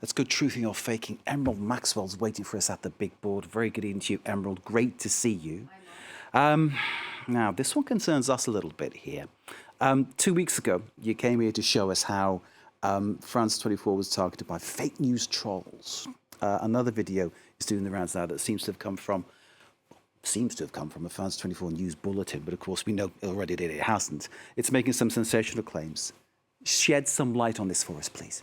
Let's go truthing or faking. Emerald Maxwell's waiting for us at the big board. Very good evening to you, Emerald. Great to see you. Now, this one concerns us a little bit here. 2 weeks ago, you came here to show us how France 24 was targeted by fake news trolls. Another video is doing the rounds now that seems to have come from a France 24 news bulletin, but of course we know already that it hasn't. It's making some sensational claims. Shed some light on this for us, please.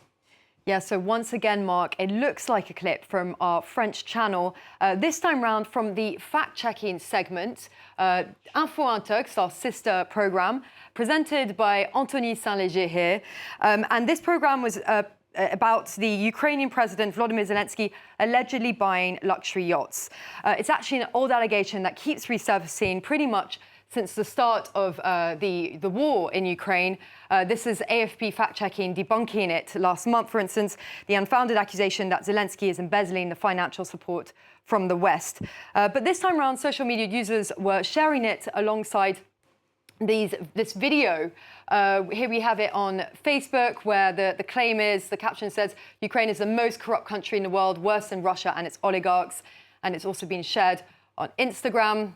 Yeah, so once again, Mark, it looks like a clip from our French channel, this time round from the fact-checking segment, Info Intox, our sister programme, presented by Anthony Saint-Léger here. And this programme was about the Ukrainian President Volodymyr Zelensky allegedly buying luxury yachts. It's actually an old allegation that keeps resurfacing pretty much since the start of the war in Ukraine. This is AFP fact-checking, debunking it last month, for instance, the unfounded accusation that Zelensky is embezzling the financial support from the West. But this time around, social media users were sharing it alongside this video. Here we have it on Facebook, where the claim is, the caption says, Ukraine is the most corrupt country in the world, worse than Russia and its oligarchs. And it's also been shared on Instagram.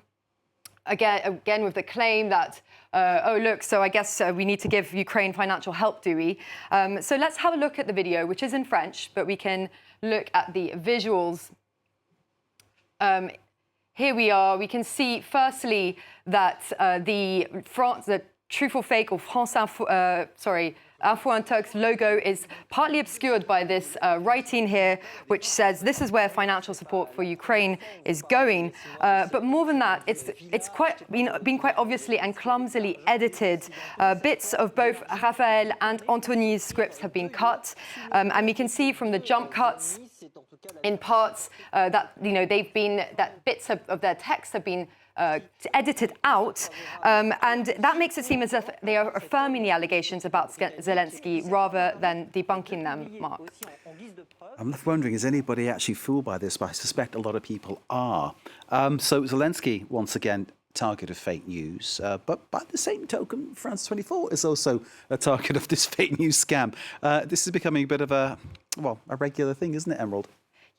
Again, with the claim that, oh, look, so I guess we need to give Ukraine financial help, do we? So let's have a look at the video, which is in French, but we can look at the visuals. Here we are. We can see, firstly, that the Truth or Fake or France Info, Info Intox logo is partly obscured by this writing here, which says this is where financial support for Ukraine is going. But more than that, it's been quite obviously and clumsily edited. Bits of both Raphael and Anthony's scripts have been cut, and we can see from the jump cuts in parts that that bits of their text have been edited out, and that makes it seem as if they are affirming the allegations about Zelensky rather than debunking them, Mark. I'm left wondering, is anybody actually fooled by this? But I suspect a lot of people are. So Zelensky, once again, target of fake news, but by the same token, France 24 is also a target of this fake news scam. This is becoming a bit of a regular thing, isn't it, Emerald?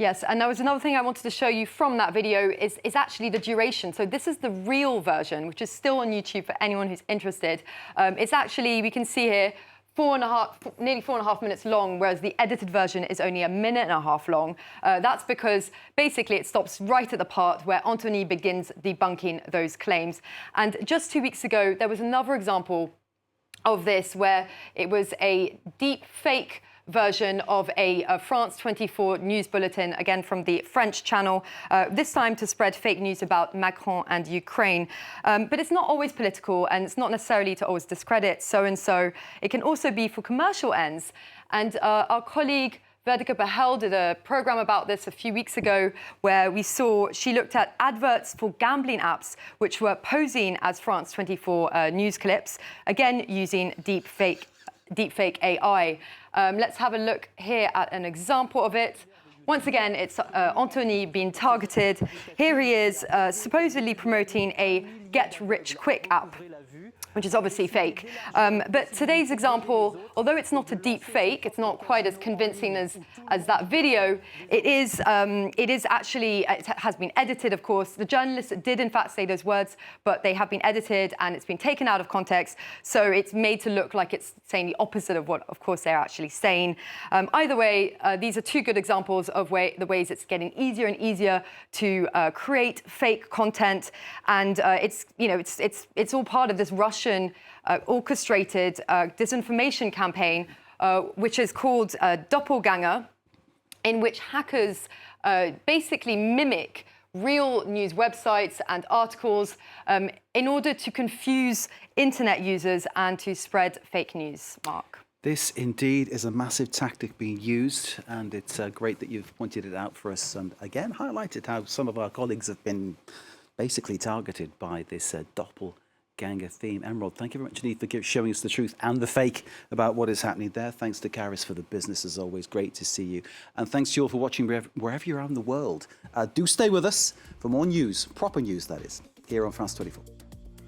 Yes, and there was another thing I wanted to show you from that video is actually the duration. So this is the real version, which is still on YouTube for anyone who's interested. It's actually, we can see here, nearly 4.5 minutes long, whereas the edited version is only 1.5 minutes long. That's because basically it stops right at the part where Anthony begins debunking those claims. And just 2 weeks ago, there was another example of this where it was a deep fake version of a France 24 news bulletin, again from the French channel, this time to spread fake news about Macron and Ukraine. But it's not always political, and it's not necessarily to always discredit so-and-so. It can also be for commercial ends. And our colleague Vertica Behel did a program about this a few weeks ago, where she looked at adverts for gambling apps which were posing as France 24 news clips, again using deepfake AI. Let's have a look here at an example of it. Once again, it's Anthony being targeted. Here he is supposedly promoting a get-rich-quick app, which is obviously fake. But today's example, although it's not a deep fake, it's not quite as convincing as that video, it is actually, it has been edited, of course. The journalists did in fact say those words, but they have been edited and it's been taken out of context. So it's made to look like it's saying the opposite of what, of course, they're actually saying. Either way, these are two good examples of the ways it's getting easier and easier to create fake content. And it's all part of this Russian orchestrated disinformation campaign, which is called Doppelganger, in which hackers basically mimic real news websites and articles in order to confuse internet users and to spread fake news, Mark. This indeed is a massive tactic being used, and it's great that you've pointed it out for us and again highlighted how some of our colleagues have been basically targeted by this doppelganger theme. Emerald, thank you very much indeed for showing us the truth and the fake about what is happening there. Thanks to Karis for the business, as always. Great to see you. And thanks to you all for watching wherever you're around the world. Do stay with us for more news, proper news that is, here on France 24.